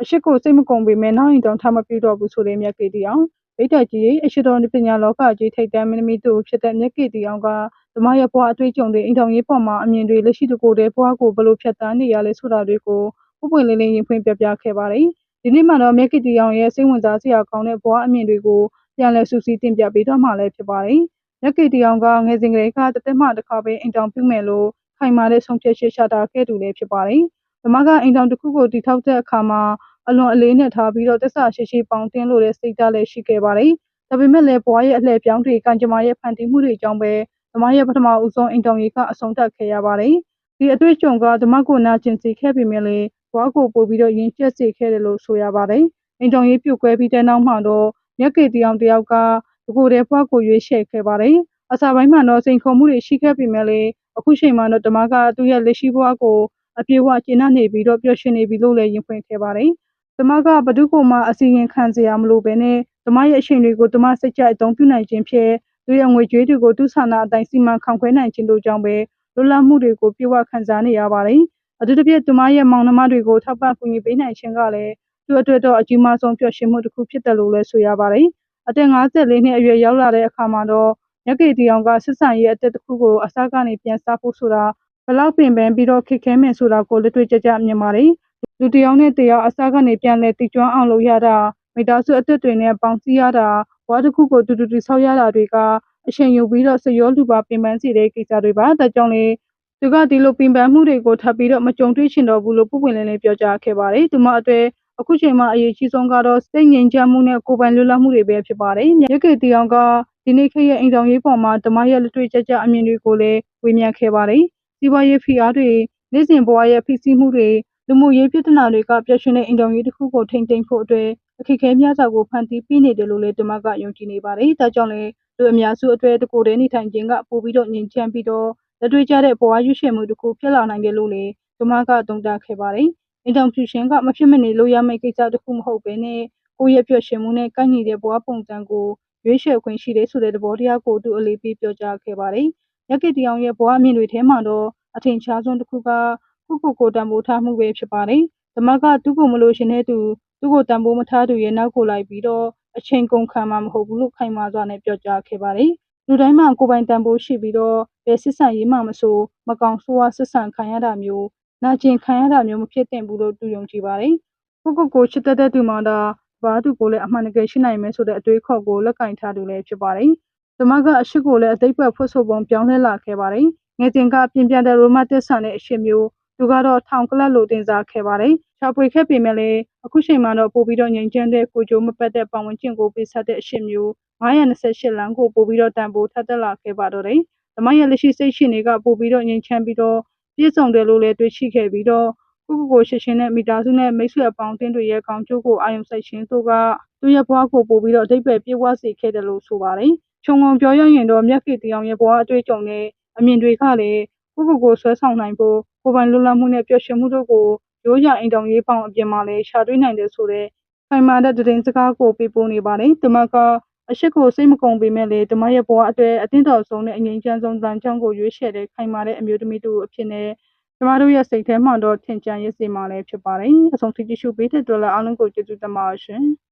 အရှိကိုစိတ်မကုန်ပေမဲ့နောက်ရင်တောင်ထားမပြတော့ဘူးဆိုတဲ့မြက်ကေတီအောင်ဗိတ္တကြီးအရှိတော်ပညာလောကကြီးထိတ်တန်းမင်းသမီးတို့ဖြစ်တဲ့မြက်ကေတီအောင်ကဓမ္မရဲ့ဘဝအတွေ့အကြုံတွေအိမ်ထောင်ရေးပေါ်မှာအမြင်တွေလက်ရှိတကိုယ်တည်းဘဝကိုဘယ်လိုဖြတ်သန်းနေရလဲဆိုတာတွေကိုဥပွင့်လင်းလင်းရင်ဖွင့်ပြပြခဲ့ပါတယ်ဒီနေ့မှာတော့မြက်ကေတီအောင်ရဲ့စိတ်ဝင်စားစရာကောင်းတဲ့ဘဝအမြင်တွေကိုပြန်လည်စူးစီးတင်ပြပေးတော့မှလည်းဖြစ်ပါတယ်မြက်ကေတီအောင်ကငယ်စဉ်ကတည်းကတစ်သက်မှတစ်ခါပဲအိမ်ထောင်ပြုမယ်လို့ခိုင်မာတဲ့ဆုံးဖြတ်ချက်ချတာခဲ့သူလည်းဖြစ်ပါတယ်ဓမ္မကအိမ်ထောင်တစ်ခုကိုတည်ထောက်တဲ့အခါမှာအလွန်အလေးနဲ့ထားပြီးတော့သက်စာရှိရှိပေါင်းတင်လို့တဲ့စိတ်ဓာတ်လည်းရှိခဲ့ပါတယ်။ဒါပေမဲ့လည်းဘွားရဲ့အလှည့်ပြောင်းတွေကံကြမ္မာရဲ့ဖန်တီးမှုတွေကြောင့်ပဲဓမ္မရဲ့ပထမဦးဆုံးအိမ်ထောင်ရေးကအဆုံးသတ်ခဲ့ရပါတယ်။ဒီအတွေ့အကြုံကဓမ္မကိုနာကျင်စေခဲ့ပေမဲ့လည်းဘွားကိုပို့ပြီးတော့ယဉ်ကျေးစေခဲ့တယ်လို့ဆိုရပါတယ်။အိမ်ထောင်ရေးပြုတ်ကွဲပြီးတဲ့နောက်မှာတော့မြက်ကေတီအောင်တယောက်ကဒီကိုယ်တည်းဘွားကိုရွေးချယ်ခဲ့ပါတယ်။အစာပိုင်းမှာတော့စိန်ခေါ်မှုတွေရှိခဲ့ပေမဲ့လည်းအခုချိန်မှာတော့ဓမ္မကသူ့ရဲ့လက်ရှိဘွားကိုအပြေဝကျဉ်းနေပြီးတော့ပျော်ရွှင်နေပြီလို့လည်းရင်ဖွင့်ခဲ့ပါတယ်။ဓမ္မကဘဒုကိုမှအစီရင်ခံစရာမလိုပဲနဲ့ဓမ္မရဲ့အချိန်တွေကိုဓမ္မစိတ်ကြအသုံးပြုနိုင်ခြင်းဖြင့်သူရဲ့ငွေကြေးတွေကိုသူ့ဆန္ဒအတိုင်းစီမံခန့်ခွဲနိုင်ခြင်းတို့ကြောင့်ပဲလွတ်လပ်မှုတွေကိုပြေဝခံစားနေရပါတယ်။အထူးသဖြင့်ဓမ္မရဲ့မောင်နှမတွေကိုထောက်ပံ့ကူညီပေးနိုင်ခြင်းကလည်းသူ့အတွက်တော့အကြီးမားဆုံးပျော်ရွှင်မှုတစ်ခုဖြစ်တယ်လို့လည်းဆိုရပါတယ်။အသက်54နှစ်အရွယ်ရောက်လာတဲ့အခါမှာတော့မြက်ကေတီအောင်ကစစ်ဆန်ရဲ့အသက်တစ်ခုကိုအစကနေပြန်စားဖို့ဆိုတာဘလောက်ပင်ပန်းပြီးတော့ခက်ခဲမယ်ဆိုတာကိုလက်တွေ့ကြကြမြင်ပါတယ်။လူတယောက်နဲ့တယောက်အစကနေပြန်လဲတည်ကျွမ်းအောင်လုပ်ရတာမိသားစုအသက်တွေနဲ့ပေါင်းစည်းရတာဘဝတစ်ခုကိုတူတူတိဆောက်ရတာတွေကအချိန်ယူပြီးတော့စရောလူပါပင်ပန်းစေတဲ့ကိစ္စတွေပါဒါကြောင့်လေသူကဒီလိုပင်ပန်းမှုတွေကိုထပ်ပြီးတော့မကြုံတွေ့ချင်တော့ဘူးလို့ပုံပွင့်လင်းလေးပြောကြားခဲ့ပါတယ်သူမအတွက်အခုချိန်မှာအရေးကြီးဆုံးကတော့စိတ်ငြိမ်ချမ်းမှုနဲ့ကိုယ်ပိုင်လွတ်လပ်မှုတွေပဲဖြစ်ပါတယ်မြက်ကေတီအောင်ကဒီနေ့ခေတ်ရဲ့အိမ်ထောင်ရေးပေါ်မှာဓမ္မရဲ့လက်တွေ့ကြကြအမြင်တွေကိုလည်းဝေမျှခဲ့ပါတယ်စီးပွားရေးဖိအားတွေနေ့စဉ်ဘဝရဲ့ဖိစီးမှုတွေလူမှုရေးပြဿနာတွေကပျော်ရွှင်တဲ့အိမ်ထောင်ရေးတစ်ခုကိုထိန်းသိမ်းဖို့အတွက်အခက်အခဲများစွာကိုဖန်တီးပေးနေတယ်လို့လည်းဓမ္မကယုံကြည်နေပါတယ်။ဒါကြောင့်လည်းလူအများစုအတွက်တကိုယ်တည်းနေထိုင်ခြင်းကပိုပြီးတော့ငြိမ်ချမ်းပြီးတော့လက်တွေ့ကျတဲ့ဘဝရွှေ့ရွှင်မှုတစ်ခုဖြစ်လာနိုင်တယ်လို့လည်းဓမ္မကသုံးသပ်ခဲ့ပါတယ်။အိမ်ထောင်ပြုခြင်းကမဖြစ်မနေလုပ်ရမယ့်ကိစ္စတစ်ခုမဟုတ်ဘဲနဲ့ကိုယ့်ရဲ့ပျော်ရွှင်မှုနဲ့ကိုက်ညီတဲ့ဘဝပုံစံကိုရွေးချယ်ခွင့်ရှိတယ်ဆိုတဲ့သဘောတရားကိုသူအလေးပေးပြောကြားခဲ့ပါတယ်။မြက်ကေတီအောင်ရဲ့ဘဝအမြင်တွေထဲမှာတော့အထင်ရှားဆုံးတစ်ခုကကိုတန်ဖိုးထားမှုပဲဖြစ်ပါတယ်။ဓမ္မကသူ့ကိုမလို့ရှင်တဲ့သူကိုတန်ဖိုးမထားသူရဲ့နောက်ကိုလိုက်ပြီးတော့အချိန်ကုန်ခံမှာမဟုတ်ဘူးလို့ခိုင်မာစွာနဲ့ပြောကြားခဲ့ပါတယ်။လူတိုင်းမှာကိုယ်ပိုင်တန်ဖိုးရှိပြီးတော့ဘယ်စစ်ဆန်ရေးမှမဆိုမကောင်ဆိုးဝါးစစ်ဆန်ခံရတာမျိုးနာကျင်ခံရတာမျိုးမဖြစ်သင့်ဘူးလို့သူယုံကြည်ပါတယ်။ကိုချစ်တဲ့သူမှသာဘာသူကိုလည်းအမှန်တကယ်ရှိနိုင်မယ်ဆိုတဲ့အတွေးခေါ်ကိုလက်ကင်ထားသူလည်းဖြစ်ပါတယ်။ဓမ္မကအရှိကိုလည်းအသိပတ်ဖွတ်ဆိုပုံပြောင်းလဲလာခဲ့ပါတယ်။ငယ်စဉ်ကပြင်ပြတဲ့ရိုမတ်တစ်ဆန်တဲ့အရှိမျိုးသူကတော့ထောင်ကလပ်လိုတင်စားခဲ့ပါတယ်။ရှားပွေခဲ့ပေမဲ့လည်းအခုချိန်မှာတော့ပို့ပြီးတော့ငြိမ်ချမ်းတဲ့ကိုကြိုးမပတ်တဲ့ပတ်ဝန်းကျင်ကိုပေးဆက်တဲ့အရှိမျိုး928လမ်းကိုပို့ပြီးတော့တန်ဖိုးထပ်တက်လာခဲ့ပါတော့တယ်။ဓမ္မရဲ့လက်ရှိစိတ်ရှင်တွေကပို့ပြီးတော့ငြိမ်ချမ်းပြီးတော့ပြည့်စုံတယ်လို့လည်းတွေးရှိခဲ့ပြီးတော့ကိုရှိရှင်နဲ့မိသားစုနဲ့မိတ်ဆွေအပေါင်းအသင်းတွေရဲ့ကောင်းကျိုးကိုအာရုံစိုက်ခြင်းတို့ကသူ့ရဲ့ဘဝကိုပို့ပြီးတော့အဓိပ္ပာယ်ပြည့်ဝစေခဲ့တယ်လို့ဆိုပါတယ်။ခြုံငုံပြောရရင်တော့မြက်ကေတီအောင်ရဲ့ဘဝအတွေ့အကြုံနဲ့အမြင်တွေကလည်းကိုဆွဲဆောင်နိုင်ဖို့ကိုယ်ပိုင်လွတ်လပ်မှုနဲ့ပျော်ရွှင်မှုတို့ကိုရိုးရာအိမ်ထောင်ရေးပေါင်းအပြင်မှာလည်းရှာတွေ့နိုင်တယ်ဆိုတဲ့ခိုင်မာတဲ့သတင်းစကားကိုပေးပို့နေပါတယ်။ဓမ္မကအရှိကိုစိတ်မကုန်ပေမဲ့လည်းဓမ္မရဲ့ဘဝအတွက်အသင့်တော်ဆုံးနဲ့အငြိမ်းချမ်းဆုံးတန်ကြောင်းကိုရွေးချယ်တဲ့ခိုင်မာတဲ့အမျိုးသမီးတို့အဖြစ်နဲ့ကျမတို့ရဲ့စိတ်ထဲမှာတော့ထင်ရှားရစေမှာလည်းဖြစ်ပါတယ်။အဆုံးထိကြည့်ရှုပေးတဲ့အတွက်လည်းအားလုံးကိုကျေးဇူးတင်ပါတယ်ရှင်။